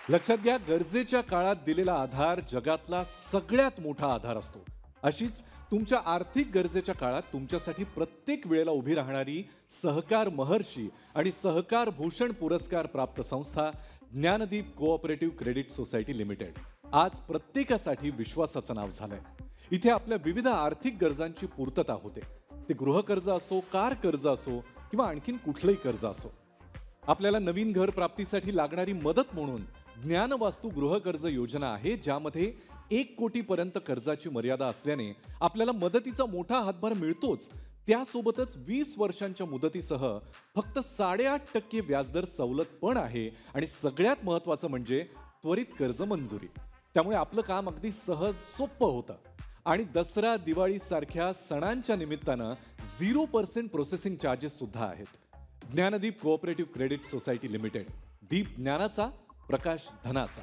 लक्षात घ्या, गरजेच्या काळात दिलेला आधार जगातला सगळ्यात मोठा आधार असतो. अशीच तुमच्या आर्थिक गरजेच्या काळात तुमच्यासाठी प्रत्येक वेळेला उभी राहणारी सहकार महर्षी आणि सहकार भूषण पुरस्कार प्राप्त संस्था Gyandeep cooperative credit society limited आज प्रत्येकासाठी विश्वासाचं नाव झालंय. इथे आपल्या विविध आर्थिक गरजांची पूर्तता होते. ते गृहकर्ज असो, कार कर्ज असो किंवा आणखीन कुठलंही कर्ज असो. आपल्याला नवीन घर प्राप्तीसाठी लागणारी मदत म्हणून ज्ञानवास्तू गृहकर्ज योजना आहे, ज्यामध्ये 1 कोटीपर्यंत कर्जाची मर्यादा असल्याने आपल्याला मदतीचा मोठा हातभार मिळतोच. त्यासोबतच 20 वर्षांच्या मुदतीसह फक्त 8.5% व्याजदर सवलत पण आहे आणि सगळ्यात महत्त्वाचं म्हणजे त्वरित कर्ज मंजुरी. त्यामुळे आपलं काम अगदी सहज सोपं होतं. आणि दसरा, दिवाळी सारख्या सणांच्या निमित्तानं 0% प्रोसेसिंग चार्जेस सुद्धा आहेत. Gyandeep cooperative credit society limited, दीप ज्ञानाचा, प्रकाश धनाचा.